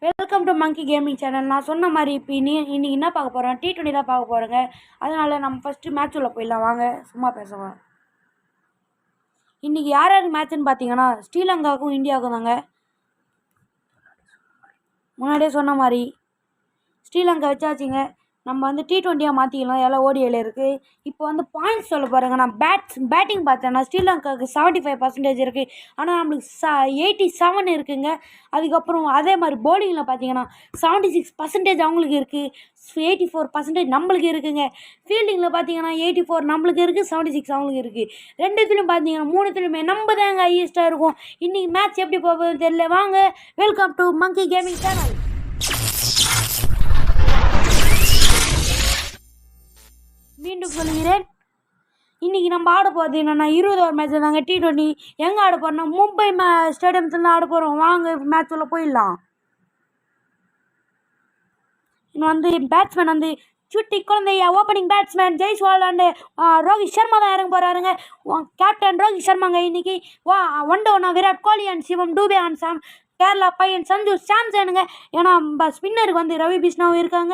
Welcome to monkey gaming channel. நான் சொன்ன மாதிரி இப்போ இன்னைக்கு என்ன பார்க்க போகிறோம், T20 தான் பார்க்க போகிறோங்க. அதனால் நம்ம ஃபஸ்ட்டு மேட்ச் உள்ள போயிடலாம் வாங்க, சும்மா பேசுவோம். இன்றைக்கி யார் யார் மேட்ச்னு பார்த்தீங்கன்னா ஸ்ரீலங்காவுக்கும் இந்தியாவுக்கும் தாங்க. முன்னாடியே சொன்ன மாதிரி ஸ்ரீலங்கா வச்சாச்சுங்க. நம்ம வந்து T20 மாற்றிக்கலாம், எல்லாம் ஓடியில் இருக்குது. இப்போ வந்து பாயிண்ட்ஸ் சொல்ல பாருங்க. நான் பேட்டிங் பார்த்தேன்னா ஸ்ரீலங்காவுக்கு 75% இருக்குது, ஆனால் நம்மளுக்கு 87 இருக்குங்க. அதுக்கப்புறம் அதே மாதிரி பவுலிங்கில் பார்த்தீங்கன்னா 76% அவங்களுக்கு இருக்குது, 84% நம்மளுக்கு இருக்குங்க. ஃபீல்டிங்கில் பார்த்தீங்கன்னா 84 நம்மளுக்கு இருக்குது, 76 அவங்களுக்கு இருக்குது. ரெண்டுத்துலையும் பார்த்தீங்கன்னா மூணுத்துலையுமே நம்ம தாங்க ஹையஸ்ட்டாக இருக்கும். இன்றைக்கி மேட்ச் எப்படி போகுதுன்னு தெரியல. வாங்க, welcome to monkey gaming channel. மீண்டும் சொல்கிறேன், இன்றைக்கி நம்ம ஆட போகிறது என்னென்னா 20 ஓவர் மேட்ச் தாங்க. T20 எங்கே ஆட போகிறோம்னா மும்பை ஸ்டேடியம்ஸ்லாம் ஆட போகிறோம். வாங்க மேட்ச் உள்ள போயிடலாம். இன்னும் வந்து பேட்ஸ்மேன் வந்து சுட்டி குழந்தையா opening batsman Jaiswal and Rohit Sharma தான் இறங்க போகிறாருங்க. கேப்டன் ரோஹித் சர்மாங்க. இன்றைக்கி ஒன் டவுனா விராட் கோலி அண்ட் சிவம் டூபே அண்ட் சாம் கேரளா பையன் சஞ்சு சாம்சனுங்க. ஏன்னா ஸ்பின்னருக்கு வந்து ரவி பிஷ்ணாவும் இருக்காங்க.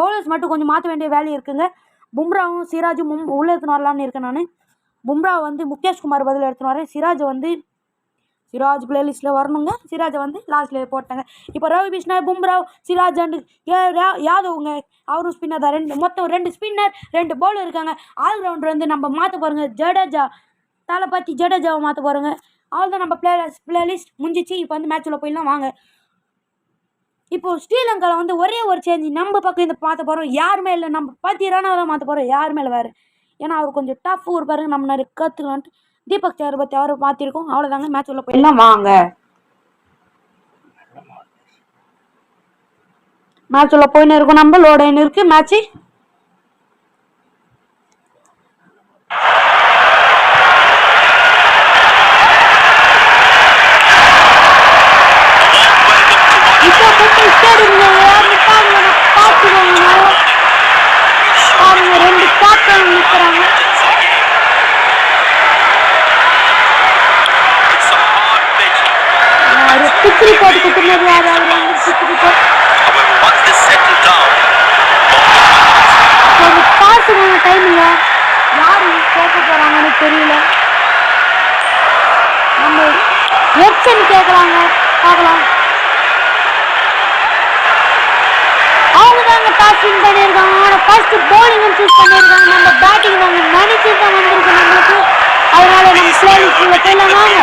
பவுலர்ஸ் மட்டும் கொஞ்சம் மாற்ற வேண்டிய வேலை இருக்குங்க. பும்ராவும் சிராஜும் உள்ளே எடுத்துன்னு வரலான்னு இருக்கேன் நான். பும்ரா வந்து முகேஷ் குமார் பதில் எடுத்துன்னு வரேன். சிராஜ் பிளேலிஸ்ட்டில் வரணுங்க. சிராஜை வந்து லாஸ்ட்டில் போட்டாங்க. இப்போ ரவி பிஷ்ணா, பும்ரா, சிராஜ் அண்டு யாதவுங்க, அவரும் ஸ்பின்னர் தான். மொத்தம் 2 ஸ்பின்னர் 2 பவுலர் இருக்காங்க. ஆல்ரவுண்டர் வந்து நம்ம மாற்ற போகிறோங்க. தளபதி ஜடேஜாவை மாற்ற போகிறோங்க. அவ்வளோதான், நம்ம பிளேலிஸ்ட் முடிஞ்சிச்சு. இப்போ வந்து மேட்ச்சில் போயிடலாம் வாங்க. இப்போது ஸ்ரீலங்காவில் வந்து ஒரே ஒரு சேஞ்ச் நம்ம பக்கம் இந்த மாற்ற போகிறோம். யாருமே இல்லை, நம்ம 10 ரனாக மாற்ற போகிறோம். யாருமே இல்லை வேறு. ஏன்னா அவர் கொஞ்சம் டஃப் ஒரு பாருங்க, நம்ம நிறைய கற்றுக்கலான்ட்டு தீபக் சக்கரவர்த்தி அவரை மாற்றிருக்கோம். அவ்வளோதாங்க, மேட்ச் உள்ள போயிடலாம் வாங்க. மேட்ச் உள்ள போயின்னு இருக்கும். நம்ம லோடைன்னு இருக்குது மேட்ச்சு. தெரியல, நம்ம எப்சன் கேட்குறாங்க, பார்க்கலாம். அவங்க தாங்க டாஸ் வின் பண்ணியிருக்காங்க. ஆனால் ஃபர்ஸ்ட் பவுலிங் சூஸ் பண்ணியிருக்காங்க. நம்ம பேட்டிங் நாங்கள் நினைச்சு தான் வந்திருக்கோம் நம்மளுக்கு. அதனால நம்ம பிளேலிஸ்ட்ல போயிடலாம் வாங்க.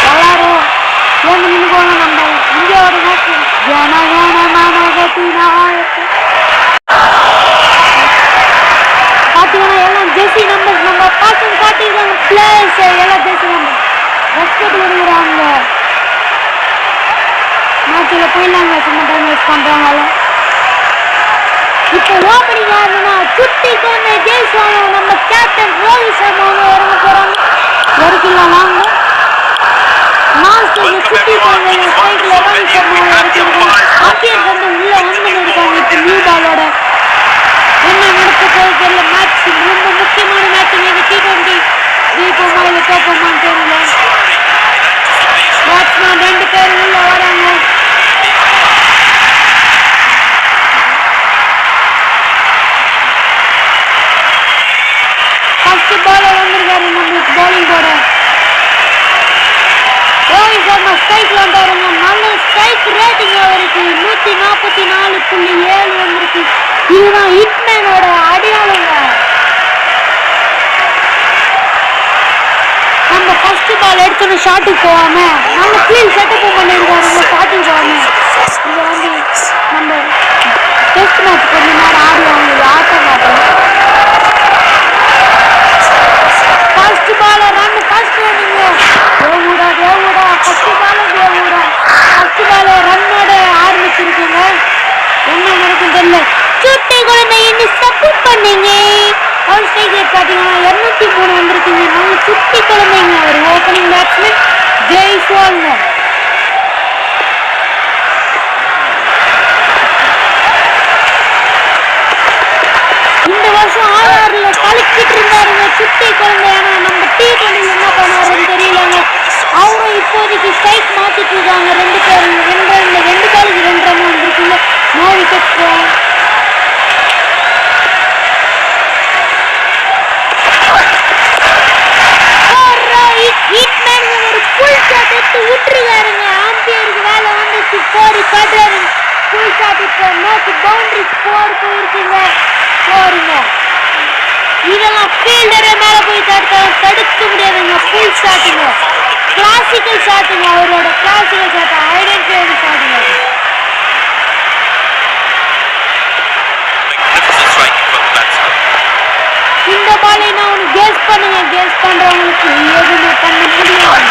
எல்லாரும் ஏன் நின்றுக்கோங்க. நம்ம இந்தியாவோட மேட்ச் பார்த்தீங்கன்னா எல்லாம் ஜெர்சி நம்பர்ஸ் நம்ம பாசம் காட்டியிருக்காங்க. பிளேயர்ஸ் எல்லாம் ஜெர்சி நம்பர் ரெஸ்பெக்ட் கொடுக்குறாங்க. மேட்சில் போயிடலாங்க, சும்மா டைம் வேஸ்ட் பண்ணுறாங்க. இப்போ ஓப்பனிங் ஆகணும்னா சுட்டி குழந்தை ஜெய்ஸ்வாலும் நம்ம கேப்டன் ரோஹித் சர்மாவும் இறங்க போகிறாங்க. இறக்கலாம் வாங்க. மாஸ்டர் சுட்டி குழந்தை சைக்கிள் ரோஹித் சர்மாவும் இறக்கிருக்காங்க. அம்பியர் வந்து உள்ளே இருக்காங்க. இப்போ நியூ பாலோட என்ன நடக்க போது தெரியல. மேட்ச் ரொம்ப முக்கியமான மேட்ச். நீங்கள் T20 ஜெயிப்போமா இல்லை தோப்போமான்னு தெரியல. பேட்ஸ்மேன் 2 பேர் உள்ளே வராங்க. ஃபர்ஸ்ட் பாலர் வந்திருக்காரு நம்மளுக்கு பவுலிங் போட. ரோஹித் சர்மா ஸ்ட்ரைக்ல வந்தாருங்க. நல்ல ஸ்ட்ரைக் ரேட்டிங் அவருக்கு 144.7 வந்திருக்கு. இதுதான் ஹிட்மேனோட அடையாளங்க. நம்ம ஃபர்ஸ்ட் பால் எடுத்துன்னு ஷாட்டுக்கு போகாம நம்ம ஃபீல்ட் செட்டப் பண்ணியிருக்காருங்க. ஷாட்டுக்கு போகாம இதை வந்து நம்ம டெஸ்ட் மேட்ச் கொஞ்ச நேரம் ஆடுவாங்க. ஆட்ட மாட்டோம். ஃபர்ஸ்ட் பால் ரன், ஃபர்ஸ்ட் ரன்னிங்க. தேவூடா ஃபர்ஸ்ட் பால் ரன்னோட ஆரம்பிச்சிருக்குங்க. என்ன நடக்கும் தெரியல. சுட்டி குழந்தை என்ன சப்போர்ட் பண்ணீங்க. அவர் ஸ்ட்ரைக் ரேட் பார்த்தீங்கன்னா 203 வந்திருக்குங்க. நல்ல சுட்டி குழந்தைங்க ஒரு ஓப்பனிங் பேட்ஸ்மேன் ஜெய்ஸ்வால்ங்க. இந்த வருஷம் ஆர்ஆர்ல கலக்கிட்டு இருந்தாருங்க சுட்டி குழந்தை. ஆனா நம்ம T20 என்ன பண்ணாருன்னு தெரியலங்க. அவரும் இப்போதைக்கு ஸ்ட்ரைக் மாத்திட்டு இருக்காங்க. 2 பேரும் 2 பாலுக்கு 2 ரன் வந்திருக்குங்க. நோ விக்கெட் போவாங்க. ஒரு புல் ஷாட் எடுத்து விட்டுருக்காருங்க. ஆம்பியருக்கு வேலை வந்துச்சு. போரி காட்டுறாருங்க. புல் ஷாட் இப்போ நோக்கு பவுண்டரி ஸ்கோர் போயிருக்குங்க. போருங்க இதெல்லாம் ஃபீல்டரே மேல போய் தடுக்க முடியாதுங்க. புல் ஷாட்டுங்க, கிளாசிக்கல் ஷாட்டுங்க. அவரோட கிளாசிக்கல் ஷாட் ஐடென்டிஃபை ஷாட்டுங்க. இந்த பாலை நான் உனக்கு கெஸ் பண்ணுங்க. கெஸ் பண்றவங்களுக்கு எதுவுமே பண்ண முடியாது.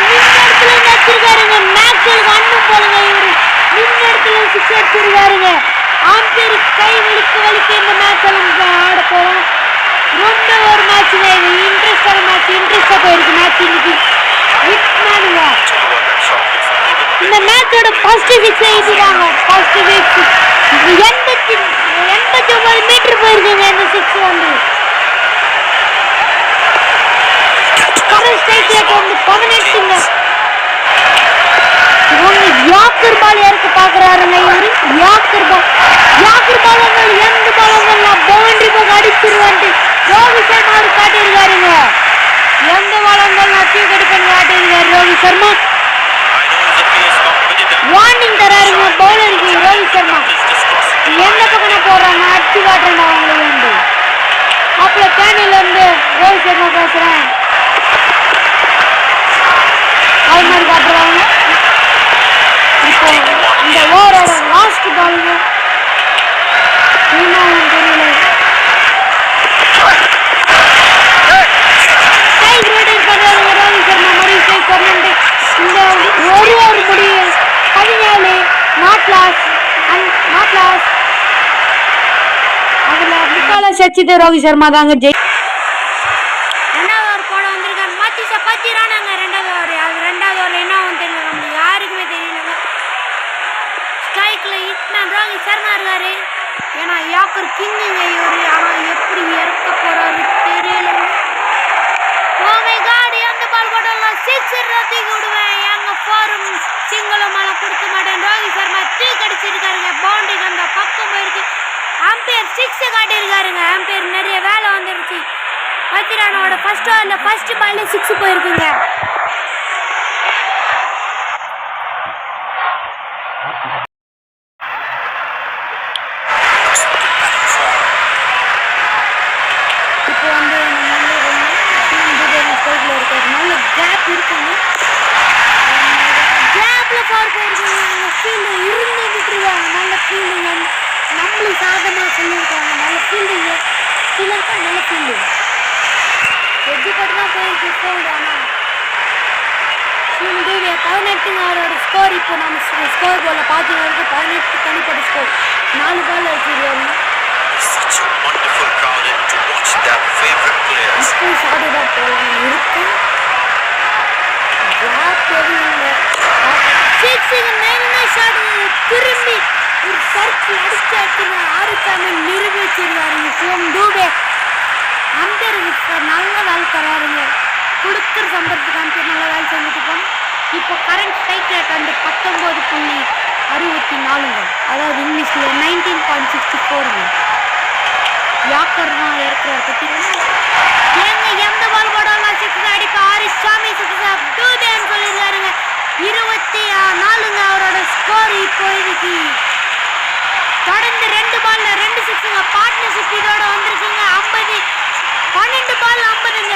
நின்னடத்துல நச்சிருக்காருங்க. மேக்ஸ்வெல் அண்ணும் போலுங்க. இவரு நின்னடத்துல சிக்ஸ் அடிச்சிருக்காருங்க. ஆம்பேர் கை வலிக்க இந்த மேட்ச் எல்லாம் ஆட போறோம். ரொம்ப ஒரு மேட்ச்ங்க. இது இன்ட்ரெஸ்டான மேட்ச். இன்ட்ரெஸ்டா போயிருக்கு மேட்ச் இன்னைக்கு. ஹிட்மேனுங்க இந்த மேட்சோட ஃபர்ஸ்ட் சிக்ஸ் இதுதாங்க. ஃபர்ஸ்ட் சிக்ஸ் 89 மீட்டர் போயிருக்குங்க. இந்த சிக்ஸ் வந்து கரண்ட் ஸ்ட்ரைக் ரேட் வந்து 18ங்க. இவங்க யாக்கர் பால் இறக்க பாக்குறாருங்க. இவரு யாக்கர் பால் எந்த பாலங்கள்லாம் பவுண்டரி போக அடிச்சிருவான்ட்டு ரோஹித் சர்மா காட்டியிருக்காருங்க. எந்த பாலங்கள் தூக்கி பண்ணி காட்டியிருக்காரு ரோஹித் சர்மா. வார்னிங் தராருங்க பவுலருக்கு ரோஹித் சர்மா. எந்த பக்கம் போடுறாங்க அடிச்சு காட்டுறேன் அவங்களுக்கு வந்து. அப்பல கேனில இருந்து ரோஹித் சர்மா பேசுறேன். அது மாதிரி காட்டுறாங்க. இப்போ இந்த ஓவரோட லாஸ்ட் பாலுங்க. என்னன்னு தெரியல. ஸ்ட்ரைக் ரேட் பண்றாருங்க ரோஹித் சர்மா. மறுபடியும் ஸ்ட்ரைக் பண்ணி இந்த ஒரு ஓவர் முடியும் 17 நாட் லாஸ். அதுல முக்கால சச்சிட்டு ரோஹித் சர்மா தாங்க ஜெய். ரெண்டாவது ஓவர் போட வந்திருக்காரு. மத்திச 10 ரன்னாங்க ரெண்டாவது ஓவர். அது ரெண்டாவது ஓவர் என்ன ஆகும் தெரியல. நம்மளுக்கு யாருக்குமே தெரியலங்க. ஸ்ட்ரைக்ல ஹிட்மேன் ரோஹித் சர்மா இருக்காரு. ஏன்னா யாக்கர் கிங்குங்க இவரு. ஆனா எப்படி இறக்க போறாரு தெரியலங்க. ஓ மை காட், எந்த பால் போட்டாலும் சிக்ஸர் தூக்கி விடுவேன். எங்க போரும் சிங்கிளும் மேல கொடுக்க மாட்டேன். ரோஹித் சர்மா தூக்கி அடிச்சிருக்காருங்க. பவுண்டரிக்கு அந்த பக்கம் போயிருக்கு. ஆம்பேர் 6 காட்டியிருக்காருங்க. ஆம்பேர் நிறைய வேலை வந்துருச்சு. பத்திரானோட ஃபர்ஸ்ட் ஓவர்ல ஃபர்ஸ்ட் பால்ல 6 போயிருக்குங்க. இப்போ வந்து நல்ல கேப் இருக்குங்க. கேப்ல ஃபார் போயிருக்குங்க. ஃபீல்டு இருந்து விட்டுருவாங்க. நல்ல ஃபீல்டிங் நம்மளுக்கு சாதமாக சொல்லியிருக்காங்க. நல்ல ஃபீல்டிங்கு சிலருக்கு நல்ல ஃபீல்டிங் எஜ்ஜு கட்டு தான் போயிருக்கு ஃபோல்டு. ஆனால் ஃபீல்டு 18 அவரோட ஸ்கோர். இப்போ நம்ம ஸ்கோர் போல பார்த்தீங்கன்னா 18 தனிப்பட்ட ஸ்கோர். 4 பால் வச்சுருவாங்க. இப்போ சாடுதான் போகலாம் இருக்கு. திரும்பி ஒரு சர்க்கிள் அடிச்சு அடிச்சுங்க. ஆறுக்காம நிரூபிச்சிருக்காருங்க சிவம் டூபே. அம்பேருக்கு நல்ல வேலை தராருங்க. கொடுக்குற சம்பளத்துக்கு அம்பேர் நல்ல வேலை செஞ்சுட்டு போனோம். இப்போ கரண்ட் ஸ்ட்ரைக் ரேட் வந்து 19.64ங்க. அதாவது இங்கிலீஷ்ல 19.64ங்க. யாக்கர் தான் இருக்கிறார். பார்த்தீங்கன்னா ஏங்க எந்த பால் போடாமல் சிக்ஸ் அடிப்பா. ஆரிசாமி சிக்ஸ் டூபேன்னு சொல்லியிருக்காருங்க. 24ங்க அவரோட ஸ்கோர். இப்போ இதுக்கு தொடர்ந்து 2 பால்ல 2 சிக்ஸுங்க. பார்ட்னர்ஷிப் இதோட வந்திருக்குங்க. 50 12 பால் 50ங்க.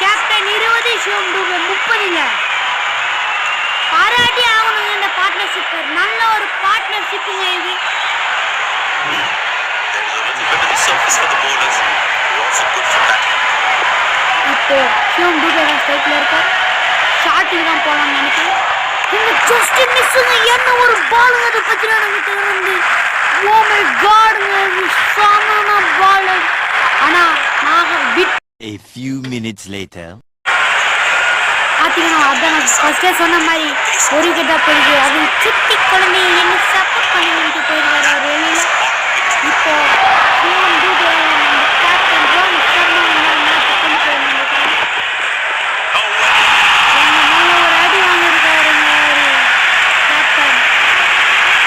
கேப்டன் 20 சிவம் டூபே 30ங்க. பாராட்டி ஆகணுங்க இந்த பார்ட்னர்ஷிப். நல்ல ஒரு பார்ட்னர்ஷிப்புங்க இது. இப்போ சிவம் டூபே தான் ஸ்ட்ரைக்ல இருக்கார். ஷாட்டுக்கு தான் போகலாம்னு நினைக்கிறேன். இங்க ஜஸ்ட் மிஸ்ஸுங்க. என்ன ஒரு பாலுங்க. அது 14 கிட்ட இருந்து ஓ மை காட்ங்க, இது செம பால். ஆனா நான் விட் A few minutes later. பாத்தீங்கன்னா அதான் நான் ஃபர்ஸ்டே சொன்ன மாதிரி ஒரு விக்கெட் தான் போயிருக்கு. அது சுட்டி குழந்தை என்ன சப்போர்ட் பண்ணிட்டு போயிருக்காரு அவர் வெளியில. இப்போ சிவம் டூபே நம்ம கேப்டன் ரோஹித் சர்மா மேட்ச் கொண்டு போயிருந்தாங்க. நல்ல ஒரு அடி வாங்கியிருக்காருங்க ஒரு கேப்டன்.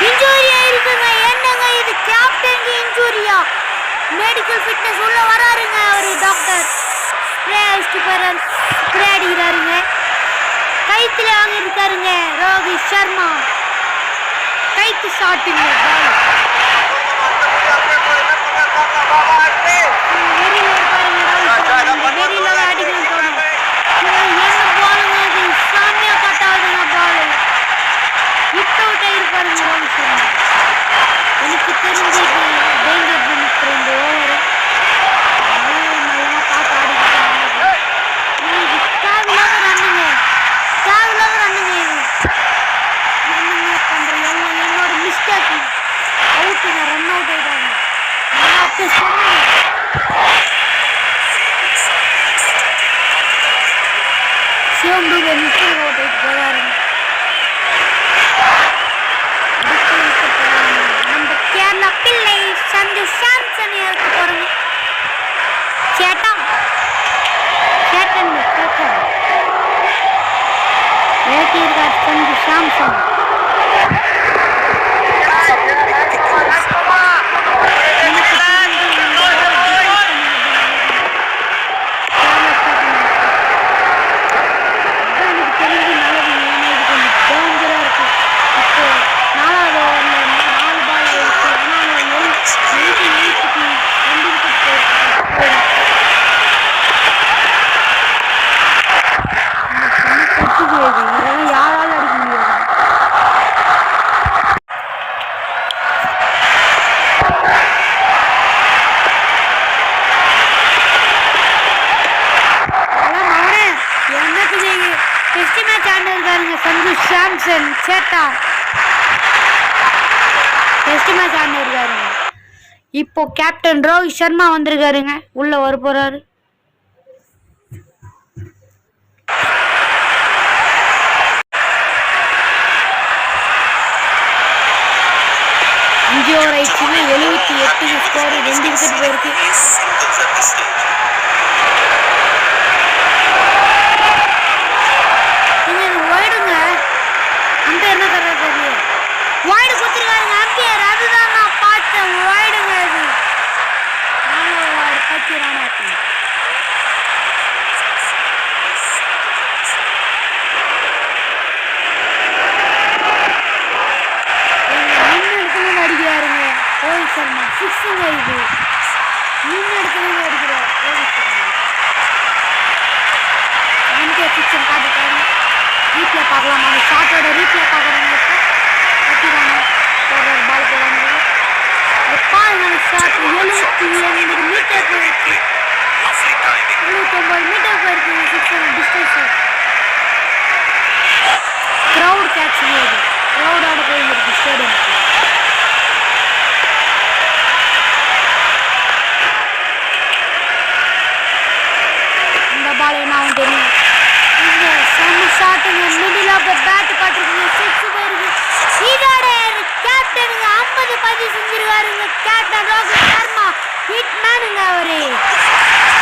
இன்ஜூரி ஆயிருக்குங்க. என்னங்க இது, கேப்டனுக்கு இன்ஜூரியா? மெடிக்கல் ஃபிட்னஸ் உள்ள வராருங்க அவரு டாக்டர். ஸ்ப்ரே அடிச்சுட்டு போறாரு, ஸ்ப்ரே அடிக்கிறாருங்க. கைத்துல வாங்கியிருக்காருங்க ரோஹித் சர்மா. கைத்து ஷாட்டுங்க பால். வெறியில இருக்காருங்க ரோஹித் சர்மா. வெறியில அடிக்கணும் தோணும். என்ன பாலுங்க இது, சாமியா கட் ஆகுதுங்க பால். விட் அவுட் ஆயிருப்பாருங்க ரோஹித் சர்மா. எனக்கு தெரிஞ்சு டேஞ்சர் பண்ணிட்டு இந்த ஓவர் நல்லா பார்த்து ஆடிக்கிட்டாங்க. தேவையில்லாத ரன்னுங்க, தேவையில்லாத ரன்னுங்க. என்னங்க பண்றீங்க? எல்லாம் என்னோட மிஸ்டேக். அவுட்டுங்க, ரன் அவுட் ஆயிட்டாங்க. நான் அப்போ சொன்னேன். சிவம் டூபே மிஸ்டேக் அவுட் ஆயிட்டு போறாருங்க. நம்ம கேரளா பிள்ளை சஞ்சு சாம்சன் இறக்க போறோங்க. சேட்டன் சேட்டன் சேட்டன் இறக்கியிருக்கார் சஞ்சு சாம்சன். யாரால அடிக்க முடியாது. டெஸ்ட் மேட்ச் ஆண்டு இருக்காருங்க சஞ்சு சாம்சன் சேட்டா. டெஸ்ட் மேட்ச் ஆண்டு இருக்காருங்க. இப்போ கேப்டன் ரோஹித் சர்மா வந்திருக்காருங்க, உள்ள வர போறாரு. அஞ்சு ஓவர் ஆயிடுச்சுங்க. 78 ஸ்கோர், 2 விக்கெட் போயிருக்கு. ஒயிடுங்க, அம்பையர் என்ன தர்றாரு? Wide கொடுத்துருக்காருங்க umpire. அதுதான் நான் பார்த்தேன், ஒயிடுங்க அது. அடிக்கிறாருங்க ரோஹித் சர்மா. சிக்ஸுங்க இது. நின்று இடத்துல அடிக்கிறார் ரோஹித் சர்மா. அம்பையர் சிக்ஸன் காட்டுக்காரு. ரீப்ளே பார்க்கலாம், அந்த ஷாட்டோட ரீப்ளே பார்க்குறாங்க. கட்டிடாங்க போடுறாரு, பால் போடாங்க. பாருங்க அந்த ஷாட் 79 மீட்டர் போயிருக்கு. 79 மீட்டர் போயிருக்கு சிக்ஸன் டிஸ்டன்ஸ். க்ரௌட் கேட்ச் இது, க்ரௌடோட போயிருக்கு ஸ்டேடியம்க்கு. இந்த பால் என்ன ஆகும் தெரியும். இந்த செம்ம ஷாட்டுங்க, மிடில் ஆஃப் த பேட் காட்டுறீங்க, சிக்ஸ் போயிருக்கு. இதோட கேப்டனுங்க 50 பதிவு செஞ்சிருக்காருங்க கேப்டன் ரோஹித் சர்மா. ஹிட் மேனுங்க அவரு.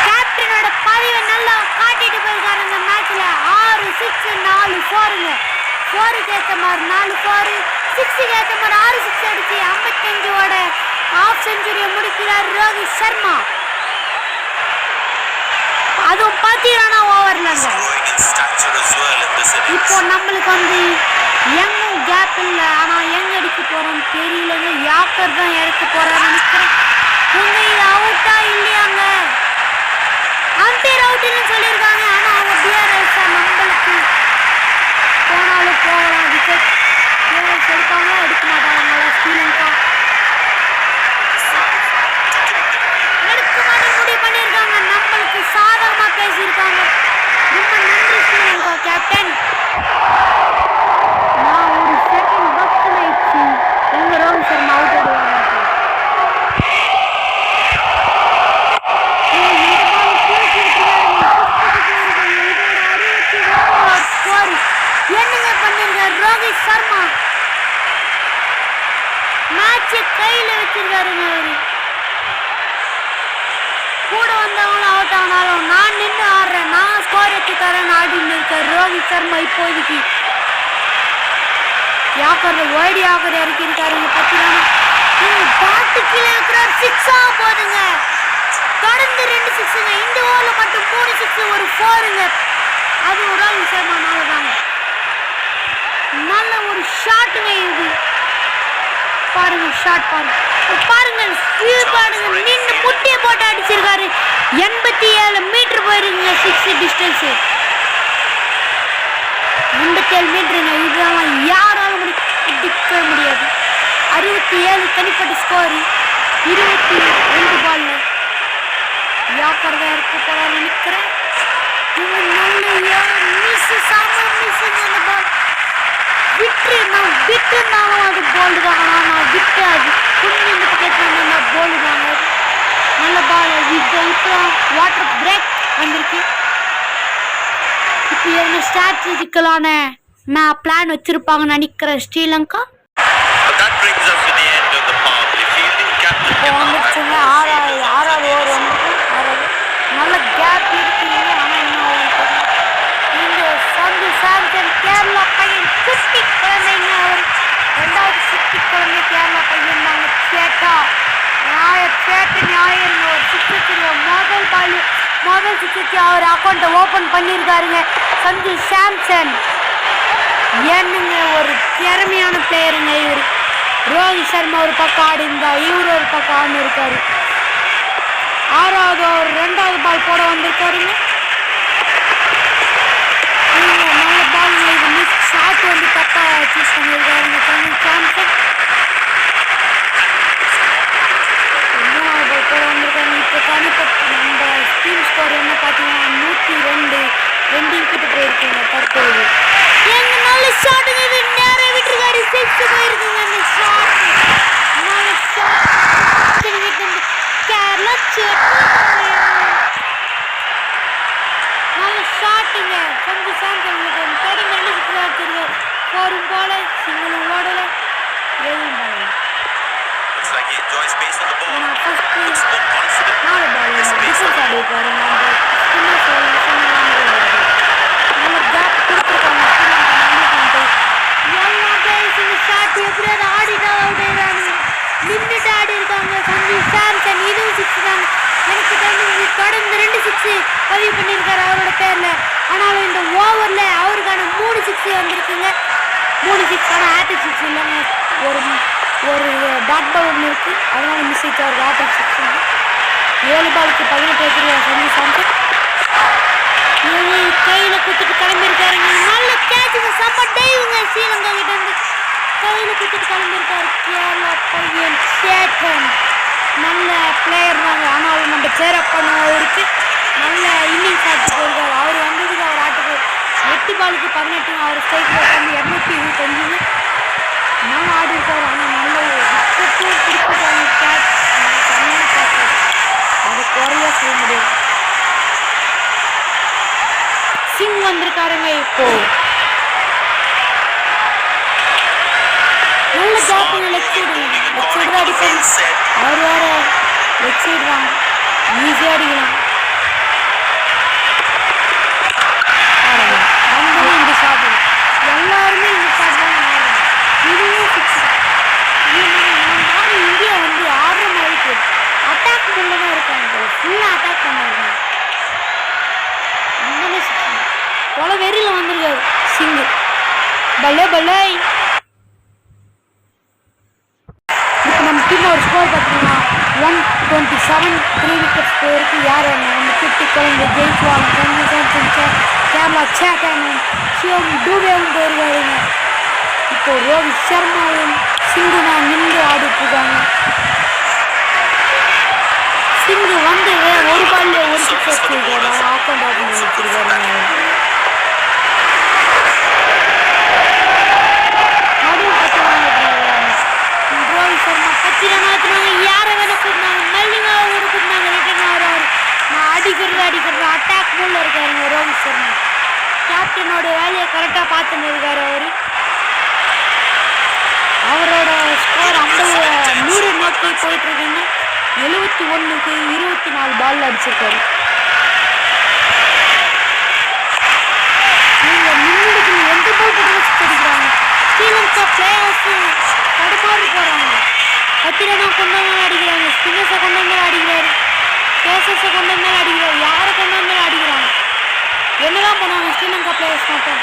கேப்டனோட பதிவை நல்லா காட்டிட்டு போயிருக்காரு இந்த மேட்ச்ல. 6 6 4 4ங்க. 4க்கு ஏற்ற மாதிரி 4 4, 6க்கு ஏற்ற மாதிரி 6 6 அடிச்சு 55ஓட ஹாஃப் செஞ்சுரியை முடிக்கிறார் ரோஹித் சர்மா. அதுவும் 10 ஓவர்லங்க. இப்போ நம்மளுக்கு வந்து எங்கும் கேப் இல்லை. ஆனால் எங்க அடிக்க போறோம் தெரியலங்க. யாக்கர் தான் இறக்க போறாரு நினைக்கிறேன். உங்க இது அவுட்டா இல்லையாங்க? அம்பையர் அவுட்னு சொல்லியிருக்காங்க. ஆனால் அவங்க பிஆர்எஸ் நம்மளுக்கு போனாலும் போகலாம். விக்கெட் பிஆர்எஸ் எடுப்பாங்களா எடுக்க மாட்டாங்களா? ஸ்ரீலங்கா எடுக்க மாட்டேன் முடிவு பண்ணியிருக்காங்க. நம்மளுக்கு சாதகமாக பேசியிருக்காங்க. ரொம்ப நன்றி ஸ்ரீலங்கா கேப்டன். நான் ஒரு செகண்ட் பக்தன் ஆயிடுச்சு எங்க ரோஹித் சர்மா அவுட் ஆடுவாங்க. அடிச்சிருக்காருங்க அவரு. கூட வந்தவங்களும் அவுட் ஆனாலும் நான் நின்று ஆடுறேன், நான் ஸ்கோர் எடுத்து தரேன் ஆடின்னு இருக்காரு ரோஹித் சர்மா. இப்போதைக்கு யாக்கர் ஓடி யாக்கர் இறக்கிருக்காருங்க. பத்திரானா பாட்டு கீழே இருக்கிறார். 6 ஆக போதுங்க. தொடர்ந்து 2 6ங்க. இந்த ஓவர்ல மட்டும் 3 6 ஒரு 4ங்க. அது ரோஹித் சர்மானால தாங்க. நல்ல ஒரு ஷாட்டுங்க இது. பாருங்க ஷாட் பாருங்க பாருங்க நின்று முட்டியை போட்டு அடிச்சிருக்காரு. 87 மீட்டர் போயிருக்குங்க 6 டிஸ்டன்ஸ். 87 மீட்டருங்க. இதெல்லாம் யாராலும் அடிக்க முடியாது. 67 தனிப்பட்ட ஸ்கோர். 22 பால்ல யாக்கர் தான் இருக்க போறாரு நினைக்கிறேன். விட்டுனாலும் அது போல்டு தான். ஆனால் விட்டு அது கொஞ்சம் இந்த பக்கத்தில் போல்டு தாங்க. நல்ல பால். இப்போ வாட்டர் பிரேக் வந்திருக்கு. இப்போ என்ன ஸ்ட்ராட்டஜிக்கலான பிளான் வச்சிருப்பாங்கன்னு நினைக்கிறேன் ஸ்ரீலங்கா. வந்துச்சுங்க 6வது ஓவர் வந்துருக்கு. 6வது நல்ல கேப் இருக்குங்க. ஆனால் என்ன சந்து சாம்சன் கேரளா பையன் குட்டி குழந்தைங்க. அவர் 2வது குட்டி குழந்தை கேரளா பையன் தாங்க. சேட்டா ஞாயிறு ஒரு 6 முதல் 6 அவர் அக்கௌண்ட்டை ஓப்பன் பண்ணியிருக்காருங்க சந்து சாம்சன். என்னங்க ஒரு திறமையான பிளேயருங்க இவர். ரோஹித் சர்மா ஒரு பக்கம் ஆடி இருந்தா இவர் ஒரு பக்கம் ஆடி இருக்காரு. 6வது ஒரு 2வது பால் போட வந்திருக்காருங்க. நல்ல பால். இது மிஸ் ஷாட் வந்து தப்பா சூஸ் பண்ணியிருக்காருங்க சாம்சன். 3வது பால் போட வந்திருக்காங்க. இப்போ தனிப்பட்ட நம்ம டீம் ஸ்கோர் என்ன பார்த்தீங்கன்னா 102 கிட்ட போயிருக்குங்க தற்போது. எங்க நல்ல ஷாட்டுங்க. இது நேரா விட்டுருக்காரு. 6 போயிருக்குங்க அந்த ஷாட். நல்ல ஷாட் கேரளா நல்ல ஷாட்டுங்க. கொஞ்சம் சாம்சன் தொடர்ந்து 2 6 அடிச்சிருக்காரு. 4 போல சிங்கிளும் ஓடல எதுவும் பண்ணல. நாலு பால் டிஃபென்ஸ் ஆடி இருக்காரு. நல்ல கேப் கொடுத்துருக்காங்க. எல்லா பிளேயர்ஸுங்க ஷாட் எப்படியாவது ஆடிட்டா ஆடுறாங்க. நின்றுட்டு ஆடி இருக்காங்க சஞ்சு சாம்சன். இதுவும் 6 தாங்க. எனக்கு தெரிஞ்சு தொடர்ந்து 2 6 பதிவு பண்ணியிருக்காரு அவரோட பேர்ல. ஆனாலும் இந்த ஓவர்ல அவருக்கான 3 6 வந்திருக்குங்க. 3 6 ஆனால் ஹேட்ரிக் 6 இல்லைங்க. ஒரு டாட் பால் ஒன்று இருக்கு. அதனால மிஸ் ஆயிடுச்சு அவருக்கு ஹேட்ரிக் 6. 7 பாலுக்கு 18 எடுத்துருக்காரு சஞ்சு சாம்சன். கையில் குத்துட்டு கிளம்பியிருக்காருங்க. நல்ல கேட்சுங்க. செம்ம டைவுங்க ஸ்ரீலங்கா கிட்ட இருந்து. கையில் குத்துட்டு கிளம்பியிருக்காரு கேரளா பையன் சேட்டன். நல்ல பிளேயர் தாங்க. ஆனால் நம்ம சேரப் பண்ணவருக்கு நல்ல இன்னிங்ஸ் ஆட்டு போயிருக்காரு. அவர் வந்ததுக்கு அவர் ஆட்டுக்கு 8 பாலுக்கு 18 அவர் ஸ்ட்ரைக்கில் உட்காந்து 225 நல்லா ஆடி இருக்காரு. ஆனால் நல்ல விக்கெட்டும் கொடுத்துருக்காங்க. கேட்ச் செம்மையான கேட்ச். அது குறையா செய்ய முடியும். சிங் வந்திருக்காருங்க. இப்போ நல்ல கேப்புங்க. லெக் சைடு தான் அடிப்பாங்க. அவர் வேற லெக் சைடு தான் ஈஸியாக அடிக்கலாம். வந்ததும் இந்த ஷாட். எல்லாருமே இந்த ஷாட் தான் ஆடுறாங்க. இதுவும் 6. இந்தியா வந்து ஆடுற மாதிரி அட்டாக் பண்ண தான் இருக்காங்க. ஃபுல்லாக அட்டாக் பண்ணிருக்காங்க. அங்கே கொலை வெறியில் வந்திருக்காரு சிங்கு. பல்லே பல்லே. இப்போ நம்ம டீம் ஒரு ஸ்கோர் பார்த்தீங்கன்னா 127 3 விக்கெட்ஸ் போயிருக்கு. யார் நம்ம சுட்டி குழந்தை ஜெயிச்சுவாங்க. கேரளா சேட்டனும் சிவம் டூபேவும் போயிருக்காருங்க. இப்போ ரோஹித் சர்மாவும் சிங்குனா நின்று ஆடிட்டு இருக்காங்க. சிங்கு வந்து ஒரு பால்ல ஒரு 6 வச்சிருக்காரு. ஆக்கவுண்ட் ஆகி வச்சிருக்காருங்க. ரோஹித் சர்மா 10 ரன் ஆத்துனாங்க. யாரை வேணா கூட்டினாங்க. மெல்லிங்காக கூட கூட்டினாங்க. ரிட்டர்ன் ஆகிறாரு. நான் அடிக்கிறது அட்டாக் மூலில் இருக்காருங்க ரோஹித் சர்மா. கேப்டனோட வேலையை கரெக்டாக பார்த்துன்னு இருக்காரு அவர். அவரோட ஸ்கோர் 100 நோக்கி போயிட்டு இருக்குங்க. 71க்கு 24 பால் அடிச்சிருக்காரு. நீங்க முன்னாடி எந்த பால் அடிக்கிறாங்க. ஸ்ரீலங்கா பிளேயர்ஸ் தடுமாறி போறாங்க. பத்திரனா கொண்டு வந்து அடிக்கிறாங்க, ஸ்பின்னர்ஸை கொண்டு வந்து அடிக்கிறாரு, பேசர்ஸை கொண்டு வந்து அடிக்கிறாரு, யாரை கொண்டு வந்து அடிக்கிறாங்க. என்னதான் பண்ணுவாங்க ஸ்ரீலங்கா பிளேயர்ஸ் மட்டும்.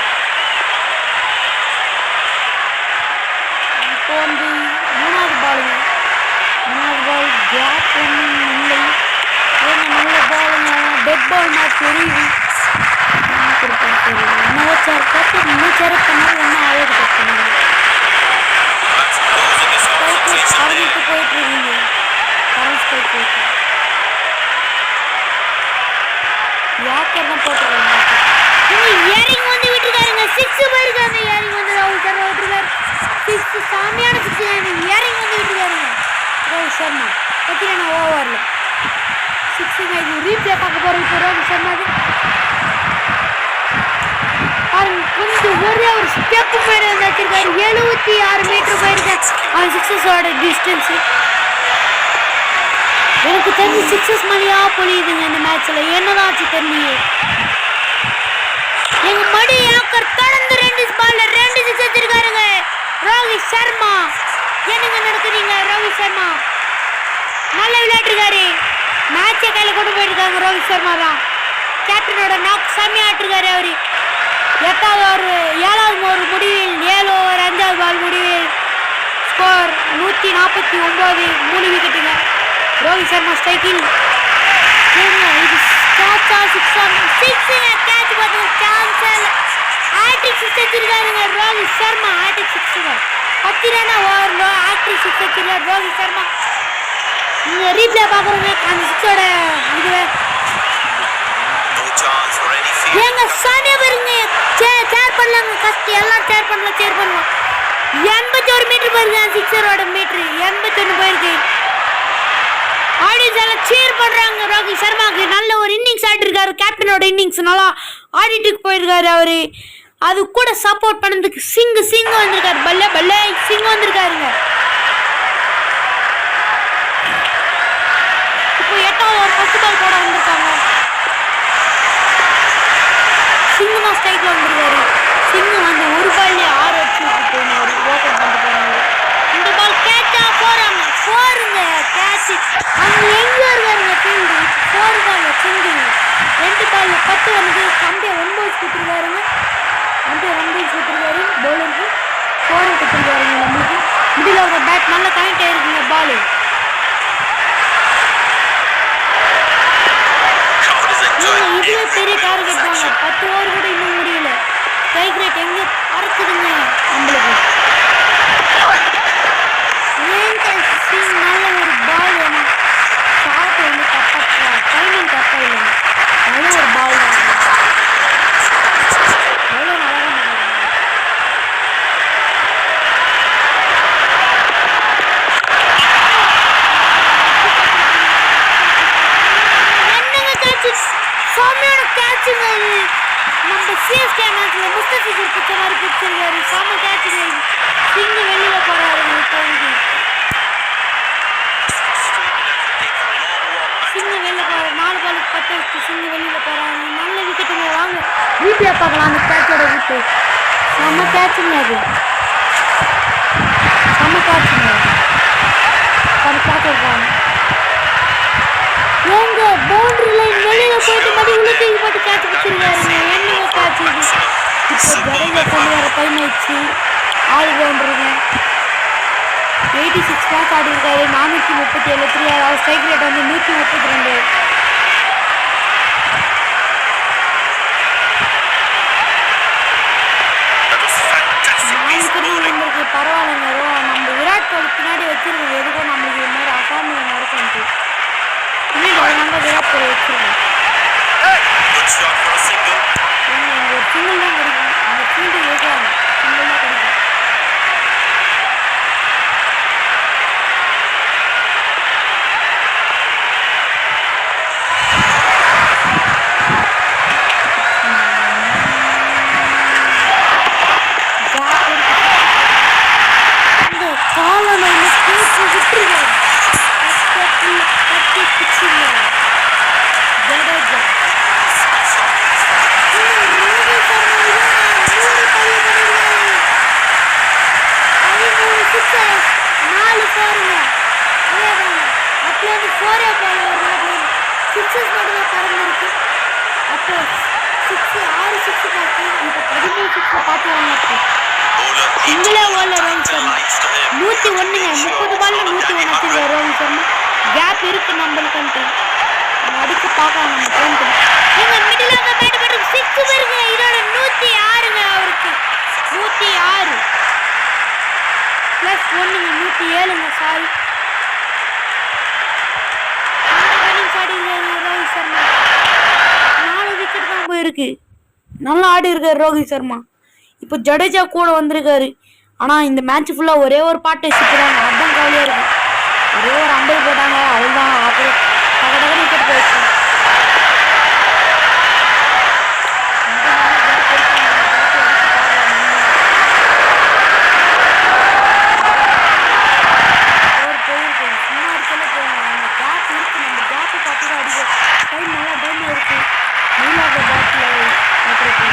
இப்போ வந்து மூணாவது பால் கேப் ஒன்றும் இல்லை. ஏன்னா நல்ல பாலுங்க, டெட் பால் மேட்ச் தெரியுது. என்னவோ சேர் பார்த்து இன்னும் சேர் பண்ணால் என்ன ஆகுது பண்ணுங்க. அறிவிட்டு போயிட்டு இருக்கீங்க. கரண்ட் ஸ்ட்ரைக் போயிட்டு யாக்கர் தான் போட்டுருக்காங்க. இயரிங் வந்து விட்டுருக்காருங்க. 6 போயிருக்காங்க. இயரிங் வந்து ராகுல் சர்மா விட்டுருக்காரு. 6 சாமியான 6 இயரிங் வந்து விட்டுருக்காருங்க ரோஹித் சர்மா. பத்திரனா ஓவரில் 6ங்க. இது ரீப்ளே பார்க்க போகிறோம் இப்போ ரோஹித் சர்மாது. பாருங்க கொஞ்சம் ஒரே ஒரு ஸ்டெப்பு மேலே வந்து வச்சிருக்காரு. 76 மீட்டர் போயிருக்காரு அவன் சிக்ஸஸோட டிஸ்டன்ஸு. எனக்கு தெரிஞ்சு 6 மணியா பொழியுதுங்க இந்த மேட்ச்சில். என்னதான் ஆச்சு தெரியலையே. எங்க மடி யாக்கர் தொடர்ந்து 2 பால்ல 2 சிக்ஸ் வச்சிருக்காருங்க ரோஹித் சர்மா. என்னங்க நடக்குறீங்க ரோஹித் சர்மா? நல்ல விளையாட்டுருக்காரு. மேட்சை கையில் கொண்டு போயிருக்காங்க ரோஹித் சர்மா தான். கேப்டனோட நாக் செம்மையா ஆட்டிருக்காரு அவரு. 7வது ஓவர் முடிவில் 7 ஓவர் 5வது பால் முடிவில் ஸ்கோர் 149 3 விக்கெட்டுங்க. ரோஹித் சர்மா ஸ்ட்ரைக்கில். இது கேட்சா 6 கேட்ச் பார்த்து சான்ஸ் ஹேட்ரிக் 6 வச்சிருக்காருங்க ரோஹித் சர்மா. ஹேட்ரிக் 6 பத்திரனா ஓவர்ல ஹேட்ரிக் 6 வச்சிருக்காரு ரோஹித் சர்மா. நீங்க ரீப்ளே பார்க்குறவங்க அந்த 6ஓட இது ஏங்க சாமியா பாருங்க. சேர் பண்ணலாங்க. கஷ்டம் எல்லாம் சேர் பண்ணலாம். 81 மீட்டர் பாருங்க 6ஓட மீட்டர் 81 போயிருக்கு. ஆடியன்ஸ் எல்லாம் சேர் பண்றாங்க ரோஹித் சர்மாக்கு. நல்ல ஒரு இன்னிங்ஸ் ஆடிருக்காரு. கேப்டனோட இன்னிங்ஸ் நல்லா ஆடிட்டு போயிருக்காரு அவரு. அது கூட சப்போர்ட் பண்ணதுக்கு சிங் வந்திருக்காரு. பல்லே சிங் வந்திருக்காருங்க. இப்போ 8வது ஒரு 10 பால் போட வந்திருக்காங்க. சிங் தான் ஸ்ட்ரைக்ல வந்திருக்காரு. சிங் வந்து ஒரு பால்லே 6 அடிச்சு போனாரு. ஓபன் பண்ணிட்டு போனாரு. இந்த பால் கேட்சா போறாங்க. 4ங்க கேட்ச். அங்க எங்க இருக்காருங்க ஃபீல்டு. 4 பால் சிங் 2 பால் 10 வந்து கம்பே 9 கொடுத்துருக்காருங்க. கம்பே 9 கொடுத்துருக்காரு. பவுலருக்கு 4 கொடுத்துருக்காருங்க. நம்மளுக்கு மிடில் ஆஃப் த பேட் நல்ல கனெக்ட் ஆயிருக்குங்க பால். இதுவே பெரிய டார்கெட் தாங்க. 10 ஓவர் கூட இன்னும் முடியல. ஸ்ட்ரைக் ரேட் எங்க பறக்குதுங்க நம்மளுக்கு. நல்ல ஒரு பால் வேணும். ஷாட் வந்து தப்பா டைமிங் தப்பா இல்லைங்க. நல்ல ஒரு பால் தான். எவ்வளோ நல்லா என்னங்க கேட்ச். சாமியான கேட்சுங்க. நம்ம சிஎஸ்கே மேட்ச்ல முஸ்தபிஜர் பிடிச்ச மாதிரி பிடிச்சிருக்காரு. சாம கேட்சுங்க. சிங் வெளியில போறாருங்க. இப்போதைக்கு சிங்க வெளியில போறாரு. 4 பாலுக்கு 10 வச்சு சிங்க வெளியில போறாரு. நல்ல விக்கெட்டுங்க. வாங்க வீட்டில் பார்க்கலாம் அந்த கேட்சோட விட்டு. செம்ம கேட்சுங்க அது. செம்ம கேட்சுங்க. அது பார்த்துருக்காங்க. எங்க பவுண்டரி லைன் வெளியில போயிட்டு மறுபடி உள்ள தூக்கி போட்டு கேட்ச் பிடிச்சிருக்காருங்க. என்னங்க கேட்ச் இது. இப்போ ஜடேஜா கொண்டு வர டைம் ஆயிடுச்சு. ஆல் பவுண்டருங்க. 86 மேட்ச் ஆடி இருக்காரு. 437 3 அவர் ஸ்ட்ரைக் ரேட் வந்து 132. பரவாயில்லைங்க. நம்ம விராட் கோலி பின்னாடி வச்சிருக்கோம். எதுக்கும் நம்மளுக்கு இது மாதிரி அசாமியில் நடக்கும். பின்னாடி நம்ம விராட் கோலி வச்சிருக்கோம். ஒரு சிங்கிள் தான் கிடைக்கும். அந்த ஃபீல்டு ஏற்றாங்க. சிங்கிள் தான் கிடைக்கும். பாடுங்க பறந்துருக்கு. அப்போ 6 சிக்ஸ் பார்த்து இப்போ 13 சிக்ஸ் பார்த்து வாங்க. சிங்கிளே ஓடல ரோஹித் சர்மா. 101ங்க 30 பால்ல 101 அடிச்சிருக்காரு ரோஹித் சர்மா. கேப் இருக்கு நம்மளுக்கு அடிச்சு பார்க்கலாம் நம்ம டைம். நீங்க மிடில் ஆஃப் பேட் போட்டு 6 வருங்க. இதோட 106ங்க அவருக்கு. 106 + 1ங்க 107ங்க. சாரி ரோஹித் சர்மா 4 விக்கெட் தான் போயிருக்கு. நல்லா ஆடி இருக்காரு ரோஹித் சர்மா. இப்போ ஜடேஜா கூட வந்திருக்காரு. ஆனால் இந்த மேட்ச் ஃபுல்லாக ஒரே ஒரு பாட்டு வச்சுக்கிறாங்க. அதுதான் கவலையாக இருக்கு. ஒரே ஒரு 50 போட்டாங்க அவ்வளோதான். அப்புறம் பக்கத்தில் விக்கெட் போயிடுச்சு. சும்மா அடிக்கல போவாங்க. அந்த கேப் இருக்கு. நம்ம கேப்பு பார்த்து தான் அடிக்கும். டைம் நல்லா டைம் இருக்கு. நீலாக பேட்டில் பார்த்துருக்கு.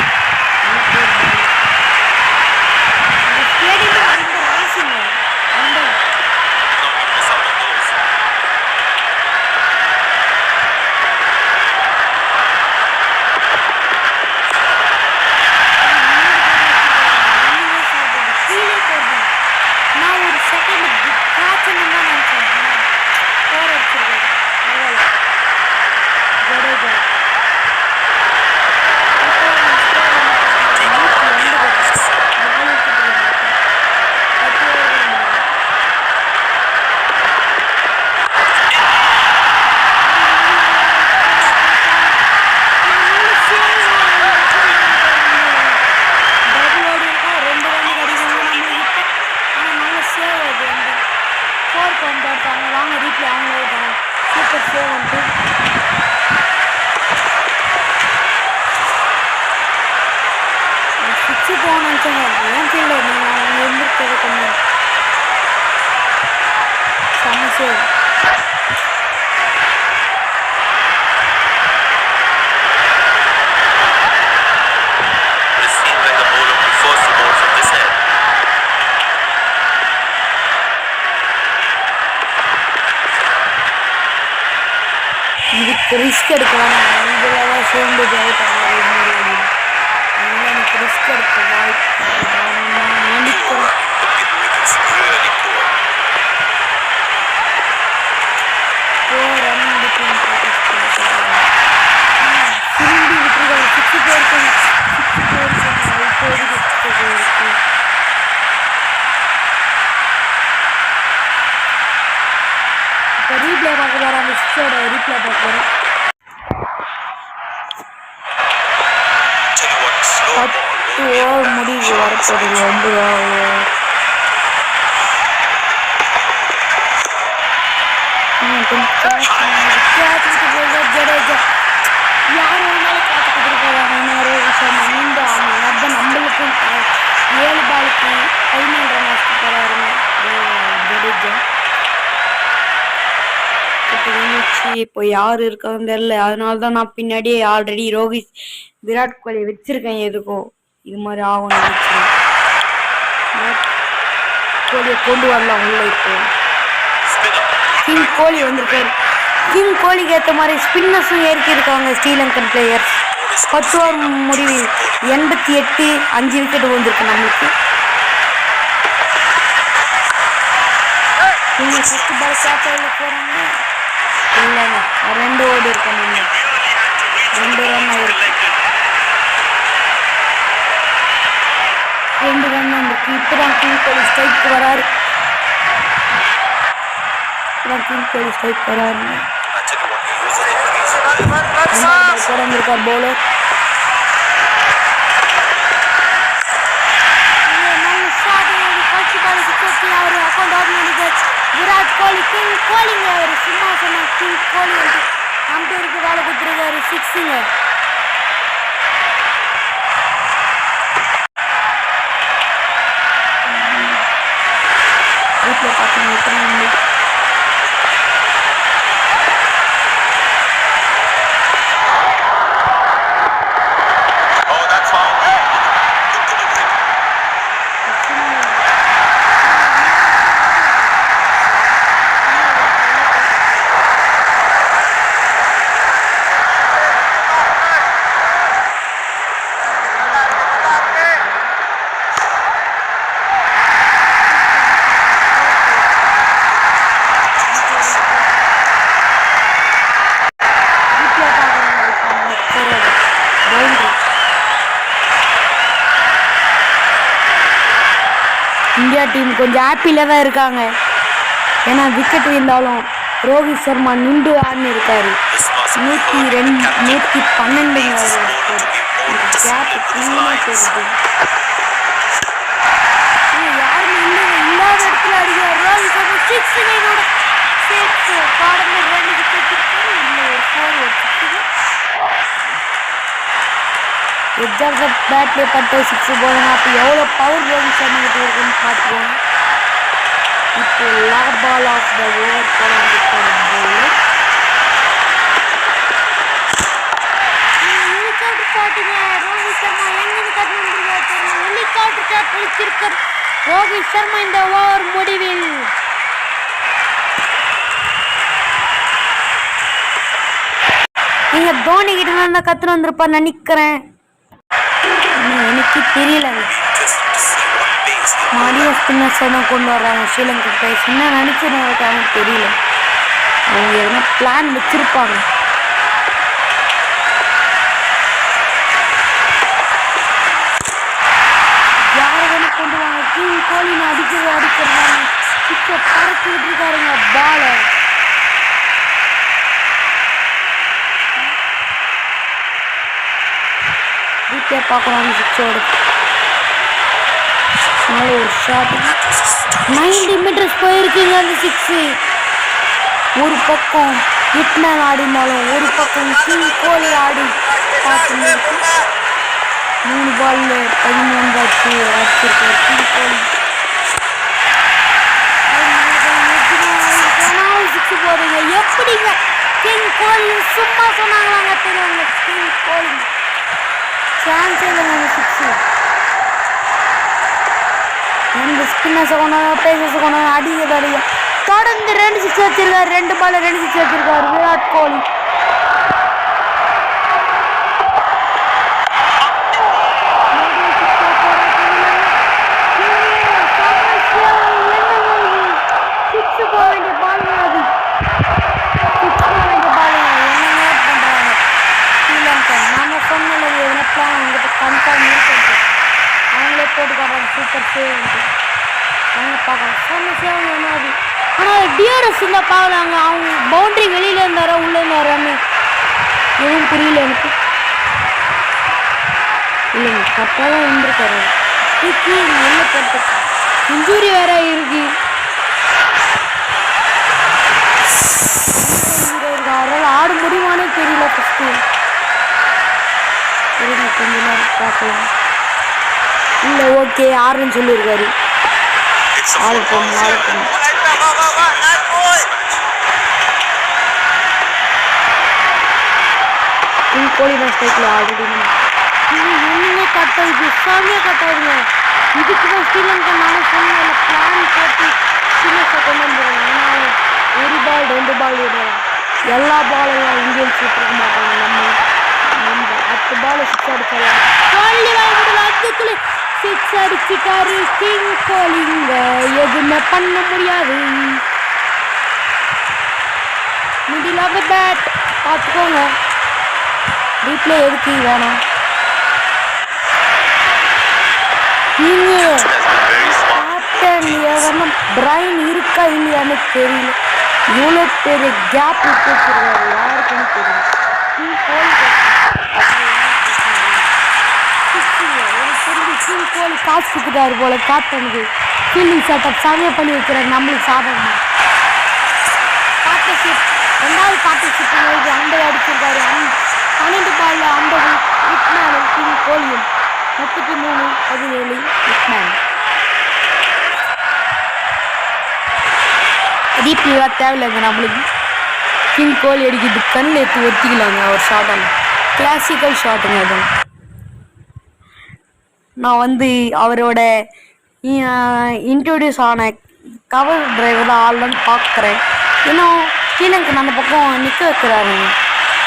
ரிஸ்க் எடுக்கலாம். இதில் சேர்ந்து ஜெயிப்பாங்க. அதனால எனக்கு ரிஸ்க் எடுக்க வாய்ப்பு நினைக்கிறேன். திரும்பி விட்டுருக்காரு. 6 போயிருக்காங்க. 6 போயிருக்காங்க. இப்போ ரீப்ளே பார்க்க போகிறேன். அந்த 6ஓட ரீப்ளே பார்க்க போகிறேன். 10 ஓவர் முடிவு வரப்போகுது. 9 ஓவர் ஜடேஜா யார் வேணாலும் காத்து கொடுத்துருக்காங்க. ரோஹித் சர்மா மீண்டும் அதுதான் நம்மளுக்கும் 7 பாலுக்கு 17 ரன் அடிச்சு போகிறாருங்க ஜடேஜா. இப்போ யார் இருக்கான்னு தெரியல. அதனால தான் நான் பின்னாடியே ஆல்ரெடி விராட் கோலி வச்சிருக்கேன். எதுக்கும் இது மாதிரி ஆகணும்னு வச்சுருக்கேன். விராட் கோலியை கொண்டு வரலாம் உள்ள. இப்போ கிங் கோலி வந்திருக்காரு. கிங் கோலிக்கு ஏற்ற மாதிரி ஸ்பின்னர்ஸும் ஏற்கியிருக்காங்க ஸ்ரீலங்கன் பிளேயர்ஸ். 10 ஓவர் முடிவு 88 5 விக்கெட் வந்திருக்கு நம்மளுக்கு. நீங்கள் 10 பால் கேட்சவில் போகிறாங்க இல்லைங்க. 2 ஓடி இருக்கோம். நீங்கள் 2 ரன் ஆயிருக்கு. 2 ரன் வந்துருக்கு. இப்போ தான் கிங் கோலி ஸ்ட்ரைக்கு வராரு. கிங் கோலி ஸ்ட்ரைக் வராரு. வந்திருக்கார் பவுலர். விராட் கோலி கிங் கோலிங்க. அவர் சும்மா சொன்ன கிங் கோலி வந்து அம்பேருக்கு வேலை கொடுத்துருக்காரு. 6ங்க. வீட்டில் பார்த்தீங்கன்னா இந்தியா டீம் கொஞ்சம் ஹாப்பியில் தான் இருக்காங்க. ஏன்னா விக்கெட் இருந்தாலும் ரோஹித் சர்மா நின்று ஆடினு இருக்காரு. 112 கேப் க்ளீனாக போகுது. யாருமே இல்லாத இடத்துல அடிக்கிறார் ரோஹித் சர்மா. 6 லைனோட 6 பாடல 2 விக்கெட் இல்லை ஒரு 4 வச்சுருக்கு. எக்ஸாக்ட் பேட்லேயே பட்டு 6 போடணும். அப்போ எவ்வளோ பவர் ரோஹித் சர்மா கிட்ட இருக்குன்னு பார்த்துக்கோங்க. இப்போ last ball of the over Rohit Sharma எங்கன்னு கட்டணும். ஹெலிகாப்டர் ஷாட் அடிச்சிருக்கார் ரோஹித் சர்மா இந்த ஓவர் முடிவில். நீங்க தோனி கிட்ட தான் கத்துன்னு வந்திருப்பார் நினைக்கிறேன். எனக்கு தெரியலங்க. மறுபடியும் ஸ்பின்னர்ஸ் தான் கொண்டு வர்றாங்க ஸ்ரீலங்கா பிளேயர்ஸ். என்ன நினைச்சிருக்காங்க தெரியல. அவங்க எதனா பிளான் வச்சிருப்பாங்க. யாரை வேணா கொண்டு வாங்க. கிங் கோலின்னு அடிக்கிறாங்க. சிக்ஸை பறக்கிட்டு இருக்காருங்க பாலை. வீட்டில் பார்க்குறாங்க சிக்ஸோட. ஒரு ஷாட் 90 மீட்டர்ஸ் போயிருக்குங்க அந்த 6. ஒரு பக்கம் ஹிட்மேன் ஆடினாலும் ஒரு பக்கம் கிங் கோலி ஆடி பார்த்து 3 பால்ல 13 அடிச்சிருக்காரு கிங் கோலி. 6 போடுங்க. எப்படிங்க கிங் கோலி சும்மா சொன்னாங்களாங்க தெரியுங்க. கிங் கோலி சான்ஸே இல்லைங்க 6. ரெண்டு ஸ்பின்னர்ஸை கொண்டாங்க பேசர்ஸை கொண்டாங்க அடிக்க தொடர்ந்து 2 6 வச்சிருக்காரு. 2 பால் 2 6 வச்சிருக்காரு விராட் கோலி. அவங்களே போட்டுக்காரங்க சூப்பர் சேவ் அவங்க பார்க்கலாம். ஆனால் டிஆர்எஸ் இருந்தால் பார்க்கலாங்க. அவங்க பவுண்டரி வெளியில் இருந்தாரா உள்ளே இருந்தாரான்னு எதுவும் புரியல எனக்கு. இல்லைங்க கரெக்டாக தான் இருந்திருக்காரு. தூக்கி வெளில போட்டு இன்ஜூரி வேற இருக்கு. அவரால் ஆட முடியுமானே தெரியல. ஃபஸ்ட்டு கொஞ்ச நேரம் பார்க்கலாம். இல்லை ஓகே ஆறுன்னு சொல்லியிருக்காரு. ஆளு போகணும். கிங் கோலி தான் ஸ்ட்ரைக்கில் ஆல்ரெடி. என்னங்க கட்டாது செம்மையாக கட்டாதுங்க. இதுக்கு தான் ஸ்ரீலங்கா நானும் சொன்னேன் பிளான் போட்டு ஸ்பின்னர்ஸை கொண்டு வந்துடுறாங்க. ஆனால் 1 பால் 2 பால் விடுறாங்க. எல்லா பாலெல்லாம் இந்தியன்ஸ் விட்டுருக்க மாட்டாங்க. நம்ம 10 பால் 6 அடிச்சாலும் அதுக்குள்ளே 6 அடிச்சுட்டாரு கிங் கோலிங்க. எதுவுமே பண்ண முடியாது. மிடில் ஆஃப் த பேட் பார்த்துக்கோங்க. ரீப்ளே எதுக்கு வேணாம். நீங்கள் கேப்டன் எவனா பிரைன் இருக்கா இல்லையான்னு தெரியல. இவ்வளோ பெரிய கேப் விட்டு வச்சிருக்காரு யாருக்குன்னு தெரியல. கிங் கோலி கிங் கோலி காசு கொடுத்துட்டாரு போல கேப்டனுக்கு. ஃபீல்டிங் செட்டப் சாமியாக பண்ணி வைக்கிறாரு. நம்மளுக்கு சாதகம் பார்ட்னர்ஷிப் 2வது பார்ட்னர்ஷிப் 50 அடிச்சிருக்காரு. 12 பால்ல 50 ஹிட்மேன் கிங் கோலியும் 33 17 ஹிட்மேன். ரீப்ளேவாக தேவையில்லைங்க நம்மளுக்கு. கிங் கோலி அடிக்கிறது கண்ணில் எடுத்து ஒத்திக்கலாங்க. ஒரு ஷாட்டான கிளாசிக்கல் ஷாட்டுங்க அது. நான் வந்து அவரோட இன்ட்ரோடியூஸ் ஆன கவர் டிரைவர் தான் ஆள்லாம் பார்க்குறேன். இன்னும் ஸ்ரீலங்கா அந்த பக்கம் நிற்க வைக்கிறாருங்க.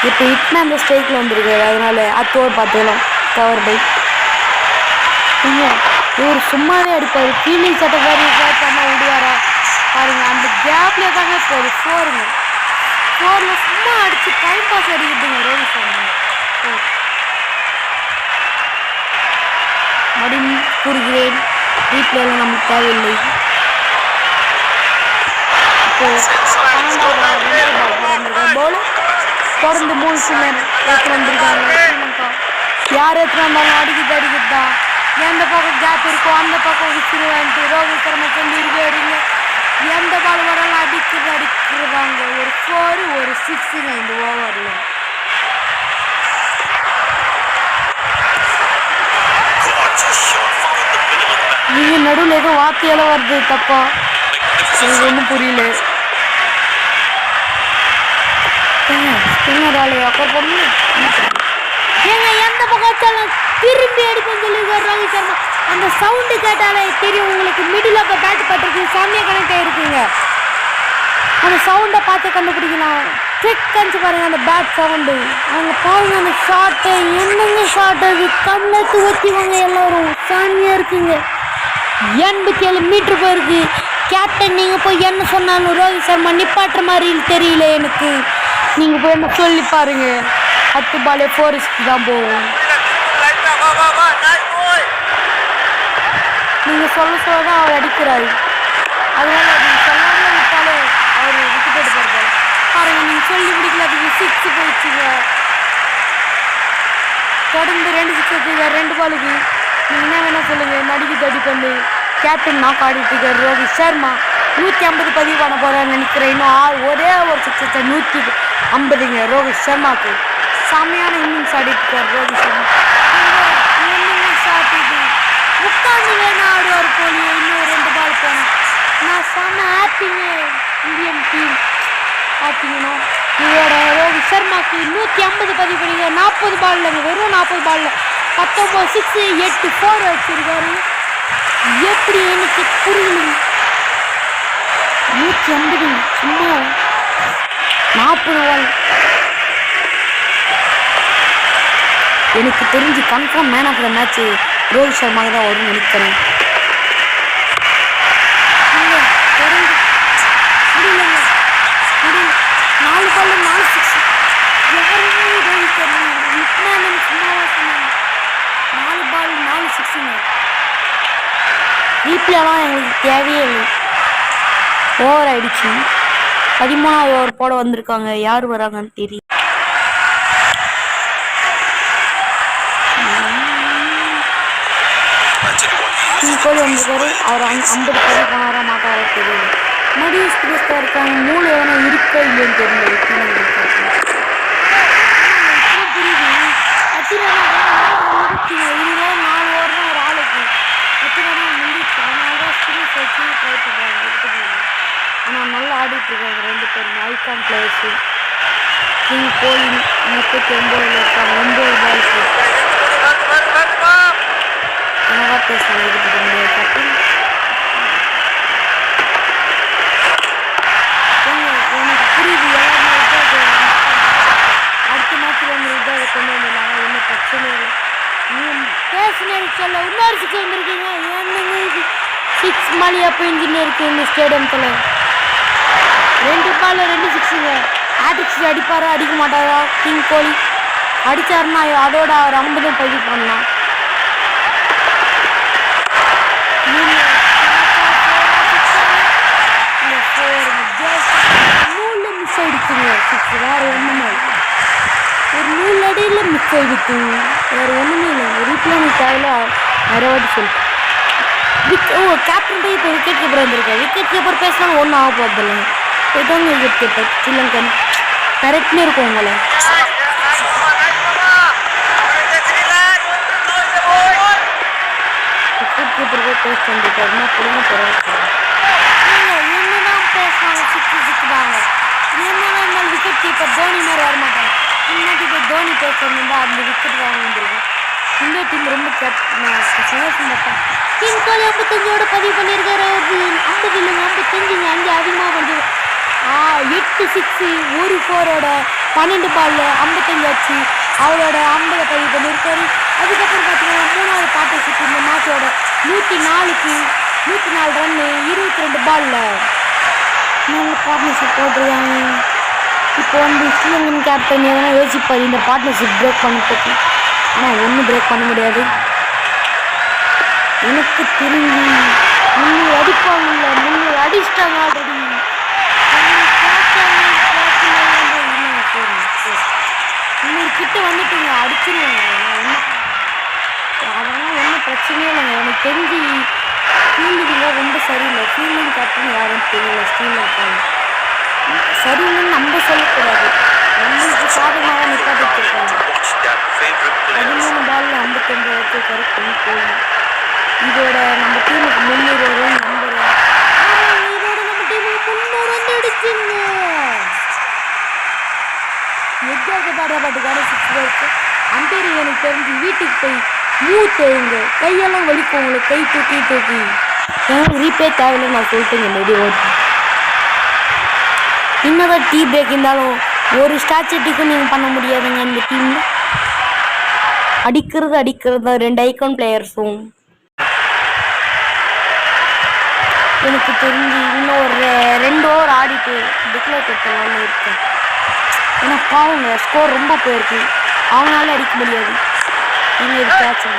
இப்போ ஹிட்மேன் அந்த ஸ்ட்ரைக்கில் வந்துருக்காரு. அதனால அத்தோடு பார்த்துக்கலாம் கவர் பை. இவர் சும்மாவே அடிப்பார். ஃபீல்டிங் சட்டை வேறு பண்ணால் விடுவாரா பாருங்க. அந்த கேப்லேயே தாங்க போகுது 4ங்க. 4ல் சும்மா அடித்து டைம் பாஸ் அடிக்கிறதுங்க ரோஹித் சர்மா. மறுபடியும் கூறுகிறேன் ரீப்ளேலாம் நமக்கு தேவையில்லை. இப்போ போல் தொடர்ந்து 3 ஸ்பின்னர் எடுத்து வந்திருக்காங்க ஸ்ரீலங்கா. யார் எடுத்துட்டு வந்தாலும் அடிக்குதா. எந்த பக்கம் கேப் இருக்கோ அந்த பக்கம் விசிறுவான்ட்டு ரோஹித் சர்மா சொல்லியிருக்காருங்க. எந்த பால் வராலும் அடிக்கிறாங்க. ஒரு 4 ஒரு 6ங்க இந்த ஓவரில். நீங்க நடுவில் ஏதோ வார்த்தையெல்லாம் வருது தப்பா, எனக்கு ஒன்றும் புரியல. ஏங்க எந்த பக்கம் திரும்பி அடிப்பேன்னு சொல்லியிருக்காரு ரோஹித் சர்மா. அந்த சவுண்டு கேட்டாலே தெரியும் உங்களுக்கு. மிடில் ஆஃப் த பேட் பட்டிருக்கு, செம்மையாக கனெக்ட் ஆகிருக்குங்க. அந்த சவுண்டை பார்த்து கண்டுபிடிக்கலாம். ட்ரிக் பாருங்க அந்த பேட் சவுண்டு. அங்கே பாருங்க அந்த ஷார்ட்டு, என்னங்க ஷார்ட் அது, கண்ணத்து வச்சுவாங்க எல்லாரும். செம்மையாக இருக்குங்க. 87 மீட்டர் போயிருக்கு. கேப்டன் நீங்கள் போய் என்ன சொன்னாலும் ரோஹித் சர்மா நிப்பாட்டுற மாதிரி தெரியல எனக்கு. நீங்கள் போய் என்ன சொல்லி பாருங்க. 10 பாலே 4 தான் போகும். நீங்கள் சொல்ல தான் அவர் அடிக்கிறாரு. அதனால நீங்கள் சொல்லாமல் விட்டாலே அவர் விக்கெட் எடுப்பார். பாருங்க நீங்கள் சொல்லி பிடிக்கல, அதுக்கு 6 போயிடுச்சுங்க. தொடர்ந்து 2 6 வச்சுருக்காரு 2 பாலுக்கு. நீங்கள் என்ன வேணால் சொல்லுங்கள், நடிக்க அடிப்பண்டு. கேப்டன் நாக் ஆடிட்டு இருக்காரு ரோஹித் சர்மா. 150 பதிவு பண்ண போகிறான்னு நினைக்கிறேன். இன்னும் ஒரே ஒரு 6 150ங்க ரோஹித் சர்மாவுக்கு. செம்மையான இன்னிங்ஸ் ஆடிட்டு இருக்காரு ரோஹித் சர்மா. ஷாட் இது உட்காந்து வேணா ஆடுவார் போலி. இன்னும் 2 பால் போனேன். நான் செம்ம ஹாப்பிங்க. இந்தியன் டீம் பார்த்தீங்கன்னா இதோட ரோஹித் சர்மாவுக்கு 150 பதிவு பண்ணிங்க. 40 பால்லைங்க, வெறும் 40 பாலில் 19 6 8 4 வச்சிருக்காரு. எப்படி எனக்கு புரியல. 150 சும்மா 40 பால். எனக்கு தெரிஞ்சு confirm man of the match Rohit சர்மாவுக்கு தான் வரும்னு நினைக்கிறேன். முடியலங்க, 4 பால் 4 6. யாருமே ரோஹித் சர்மா சும்மாவா சொன்னாங்க. 4 பால் 4 6ங்க. ரீப்ளேலாம் எங்களுக்கு தேவையே இல்லை. ஓவர் ஆயிடுச்சு. 13வது ஓவர் போட வந்திருக்காங்க. யார் வராங்கன்னு தெரியும். கோலி வந்திருக்காரு. அவர் 50 பதிவு பண்ணாரா மாட்டாரா தெரியல. மடிய ஸ்பிரிஸ்டாக இருக்காங்க. மூளை எதனா இருக்கா இல்லைன்னு தெரியல. புரியுது. 4 ஓவர் தான் ஒரு ஆளுக்கு 10 ரன் முடிச்சு. அதனால தான் ஸ்பிரிஸ் வச்சு ட்ரை பண்ணுறாங்க. ஆனால் நல்லா ஆடிட்டு இருக்காங்க 2 பேரும். Icon players. கிங் கோலி 39 இருக்காங்க. 9 பால்ஸு. என்னவா பேசலாம் இது பற்றி முடியாது. கப்பல் எனக்கு புரியுது. எல்லாருமே அடுத்த மேட்ச்சில் வந்து இதாக கொண்டு வந்துடலாங்க. ஒன்றும் பிரச்சனை இல்லை. பேசினு சொல்ல இன்னொரு 6 வந்துருக்கீங்க. என்னங்க இது 6 மணியா பெஞ்சுன்னு இருக்குது இந்த ஸ்டேடியத்தில். 2 பால் 2 6ங்க. ஆட்டிக்ஸ் அடிப்பாரா அடிக்க மாட்டாரா கிங் கோலி? அடித்தாருன்னா அதோட அவர் 50 பதிவு பண்ணலாம். நூலில் மிஸ் ஆகிடுச்சுங்க 6. வேறு ஒன்றுமே ஒரு 100 அடியில் மிஸ் ஆகிடுச்சுங்க. வேறு ஒன்றுமே இல்லை. ரீப்ளே தேவையில்ல. நிறைய வாட்டி சொல்லிட்டு கேப்டன் போய் இப்போ விக்கெட் கீப்பர் வந்திருக்கேன். விக்கெட் கீப்பர் பேசினாலும் ஒன்றும் ஆக போகிறது இல்லைங்க. போய்ட்டாங்க விக்கெட் கீப்பர் ஸ்ரீலங்கன். கரெக்ட்னு இருக்கும் உங்களை. விக்கெட் கீப்பர் போய் பேச வந்துருக்காருன்னா பிள்ளைங்க பரவாயில்ல. என்னதான் பேசுவாங்க 6 தாங்க. என்னதான் விக்கெட் கீப்பர் தோனி மாதிரி வரமாட்டாங்க. முன்னாடி போய் தோனி பேசுறதுன்னா அந்த விக்கெட் வாங்க வந்துருக்கும். இந்தியா டீம் ரொம்ப சந்தோஷம் பார்த்தேன். கிங் கோலி 55 பதிவு பண்ணியிருக்காரு. 50 இல்லைங்க 55ங்க. 5 அதிகமாக வந்து 8 6 1 4ஓட 12 பாலில் 55 ஆச்சு. அவரோட 50 பதிவு பண்ணியிருக்காரு. அதுக்கப்புறம் பார்த்தீங்கன்னா 3வது பார்ட்னர்ஷிப் இந்த மேட்சோட 104 ரன்னு 22 பாலில் நல்ல பார்ட்னர்ஷிப் போட்டிருக்காங்க. இப்போ வந்து ஸ்ரீலங்கன் கேப்டன் எதனா யோசிப்பார் இந்த பார்ட்னர்ஷிப் பிரேக் பண்ணிட்டு. ஆனால் ஒன்றும் பிரேக் பண்ண முடியாது. எனக்கு திரும்பி 300 அடிப்பாங்கல்ல, 300 அடிச்சிட்டாங்க ஆல்ரெடி. கிட்ட வந்துட்டுங்க அடிச்சிருவாங்க. அதெல்லாம் ஒன்றும் பிரச்சனையே இல்லைங்க. எனக்கு தெரிஞ்சு ஃபீல்டிங்க ரொம்ப சரியில்லை. ஃபீல்டிங் கேப்டன் யாரும் தெரியல. ஸ்ரீலங்காவில் சரியில்லைன்னு நம்ம சொல்லக்கூடாது. நம்மளுக்கு சாதகமாக நிப்பாட்டி வச்சிருக்காங்க. 13 பாலில் 59 வச்சிருக்காரு. போகும் இதோட நம்ம டீமுக்கு 300 ரன் நம்புறேன். இதோட நம்ம டீமுக்கு 300 ரன் அடிச்சுங்க. எக்காக பாடுறதுக்கான 6 இருக்கு. அம்பேரி எனக்கு தெரிஞ்சு வீட்டுக்கு போய் மூத்தவங்க கையெல்லாம் வலிக்கும். உங்களுக்கு கை தூக்கி தூக்கி எனக்கு ரீபே தேவையில்லை நான் சொல்லிட்டேங்க. மெடி ஓட்டு இன்னதான் டீ பிரேக் இருந்தாலும் ஒரு ஸ்ட்ராட்டஜிக்கும் நீங்கள் பண்ண முடியாதுங்க. இந்த டீமில் அடிக்கிறது 2 ஐகான் பிளேயர்ஸும் எனக்கு தெரிஞ்சு இன்னும் ஒரு 2 ஓவர் ஆடிட்டு டிக்ளேர் கொடுத்தலான்னு இருக்கேன். ஏன்னா பாவங்க ஸ்கோர் ரொம்ப போயிருக்கு. அவங்களால அடிக்க முடியாது. நீங்கள் இது கேட்சுங்க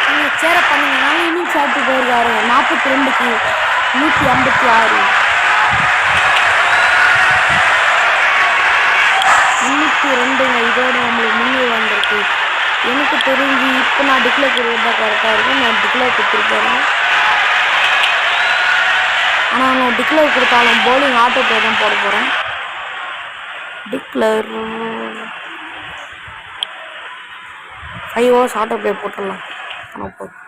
நீங்கள் சேர பண்ணுங்க. நாங்கள் இன்னிங்ஸ் ஆட்டு போயிருக்காரு 42க்கு 156 302ங்க. இதோட நம்மளுக்கு 300 வந்திருக்கு. எனக்கு தெரிஞ்சு இப்போ நான் டிக்ளேர் கொடுத்தா கரெக்டாக இருக்கும். நான் டிக்ளேர் கொடுத்துருப்பேன். ஆனால் நான் டிக்ளேர் கொடுத்தாலும் பவுலிங் ஆட்டோ பே தான் போட போகிறேன். டிக்ளேர் 5 ஓவர்ஸ் ஆட்டோ பே போட்டுடலாம். ஆனால் போதும்.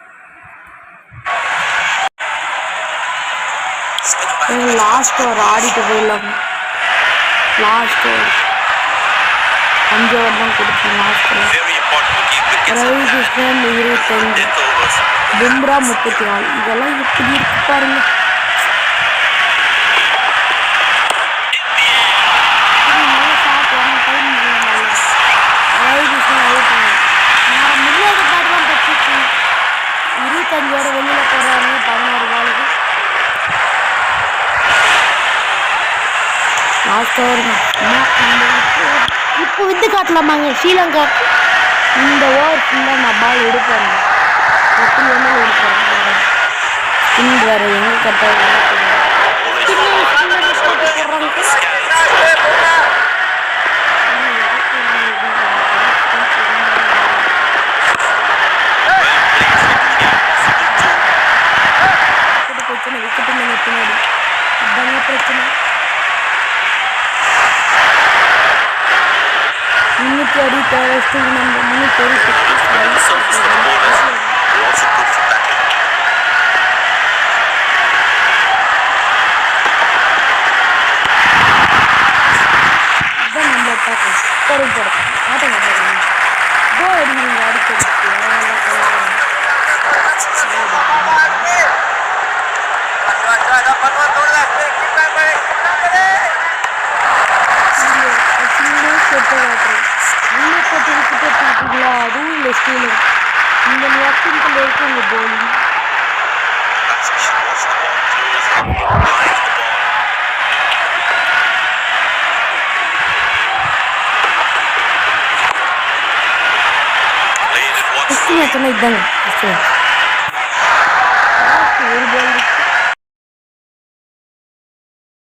லாஸ்ட் ஓவர் ஆடிட்டு போயிடலாம். லாஸ்ட் ஓவர் 5 ஓவர் தான் கொடுத்தேன். Last over Ravi Krishnan 25, Bumrah 34. இதெல்லாம் எப்படி இருக்கு பாருங்க. ரவி கிருஷ்ணன் நான் முன்னாடி பாட்டுதான் பச்சிச்சு 25ஓட வெளியில போடுறாங்க 16 பாலுக்கு. லாஸ்ட் ஓவர் இப்போ வித்து காட்டலாமாங்க ஸ்ரீலங்கா. இந்த ஓவர் ஃபுல்லாக நான் பால் எடுப்பேன். எப்படி வேணாலும் எடுப்பேன். பின் வேற எங்கே கட்டாக பிரச்சனை. விக்கெட்டு இல்லைங்க பின்னாடி. அதாங்க பிரச்சனை. 360 நம்ம 330 அதுவும் இல்லை ஸ்டீலர். இந்த லெஃப்டில் இருக்கு உங்க பவுலிங். இதாங்க ஒரு பால்